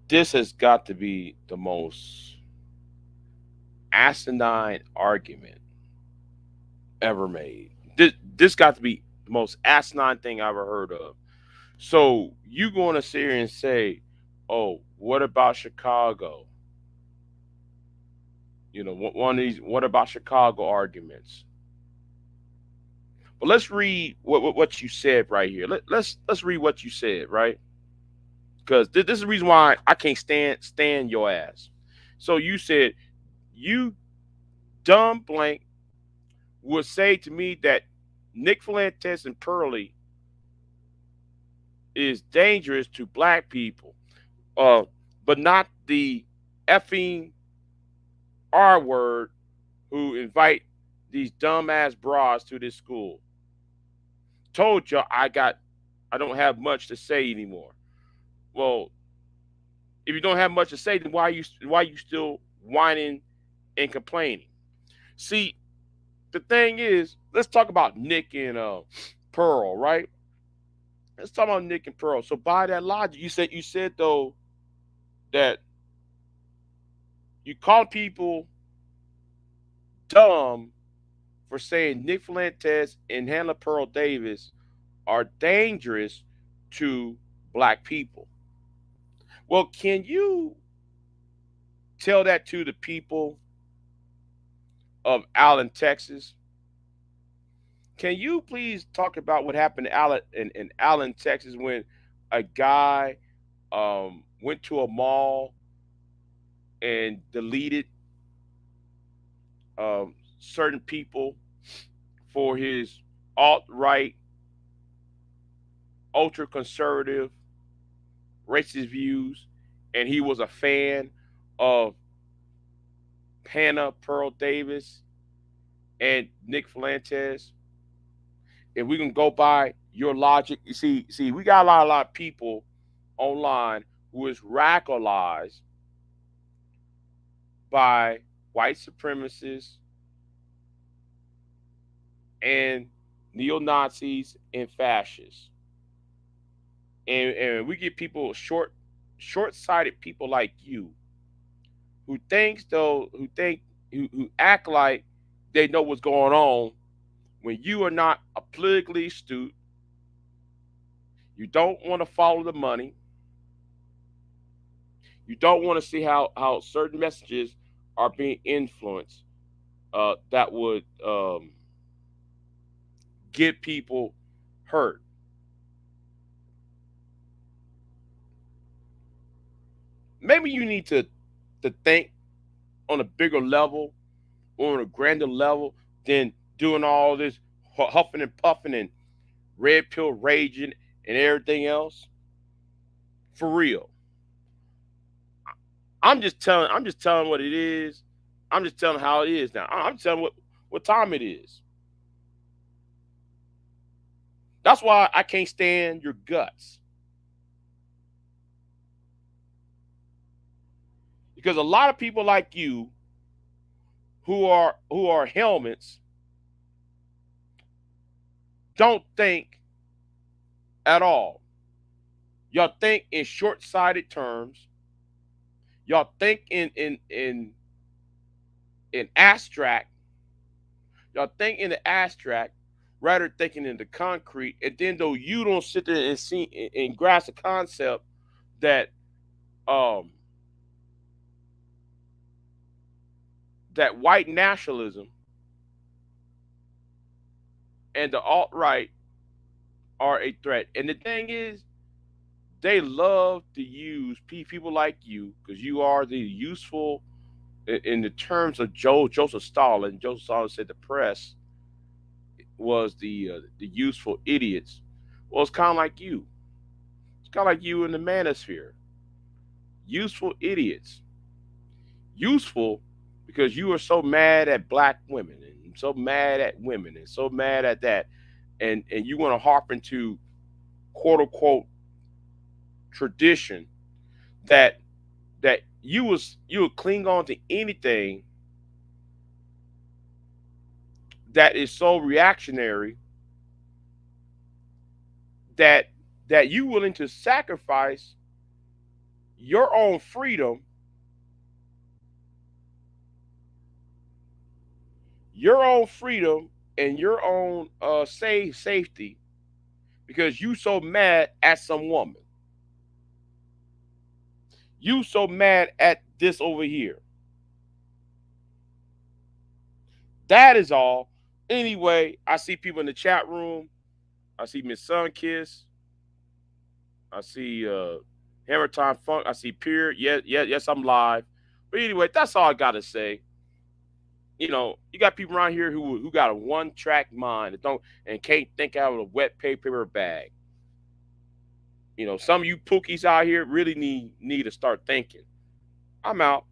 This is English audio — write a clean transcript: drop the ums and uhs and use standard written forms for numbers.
This has got to be the most asinine argument ever made. This got to be the most asinine thing I ever heard of. So you going to sit here and say, "Oh, what about Chicago?" One of these. What about Chicago arguments? But let's read what you said right here. Let's read what you said, right? Because this is the reason why I can't stand your ass. So you said you dumb blank would say to me that Nick Fuentes and Pearlie is dangerous to black people, uh, but not the effing R word who invite these dumbass bras to this school. Told you I don't have much to say anymore. Well, if you don't have much to say, then why you still whining and complaining? See, the thing is, let's talk about Nick and Pearl, right? Let's talk about Nick and Pearl. So by that logic, you said though that you call people dumb for saying Nick Fuentes and Hannah Pearl Davis are dangerous to black people. Well, can you tell that to the people of Allen, Texas? Can you please talk about what happened in Allen, Texas, when a guy went to a mall and deleted certain people for his alt right, ultra conservative, racist views, and he was a fan of Hannah Pearl Davis and Nick Fuentes? If we can go by your logic, you see, we got a lot of people online who is radicalized by white supremacists and neo Nazis and fascists, and we get people short sighted people like you who thinks though who act like they know what's going on when you are not a politically astute. You don't want to follow the money. You don't want to see how certain messages are being influenced that would get people hurt. Maybe you need to think on a bigger level or on a grander level than doing all this huffing and puffing and red pill raging and everything else. For real. I'm just telling what it is. I'm just telling how it is now. I'm telling what time it is. That's why I can't stand your guts. Because a lot of people like you who are helmets don't think at all. Y'all think in short-sighted terms. Y'all think in abstract. Y'all think in the abstract rather thinking in the concrete. And then though you don't sit there and see and grasp the concept that um that white nationalism and the alt right are a threat. And the thing is, they love to use people like you because you are the useful. In the terms of Joseph Stalin, Joseph Stalin said the press was the useful idiots. Well, it's kind of like you. It's kind of like you in the manosphere. Useful idiots. Useful because you are so mad at black women and so mad at women and so mad at that, and you want to harp into quote unquote tradition that you would cling on to anything that is so reactionary that that you willing to sacrifice your own freedom, your own freedom, and your own safety because you so mad at some woman. You so mad at this over here. That is all. Anyway, I see people in the chat room. I see Miss Sunkiss. I see Hammer Time Funk. I see Pier. Yes, I'm live. But anyway, that's all I gotta say. You know, you got people around here who got a one track mind that don't and can't think out of a wet paper bag. You know, some of you pookies out here really need to start thinking. I'm out.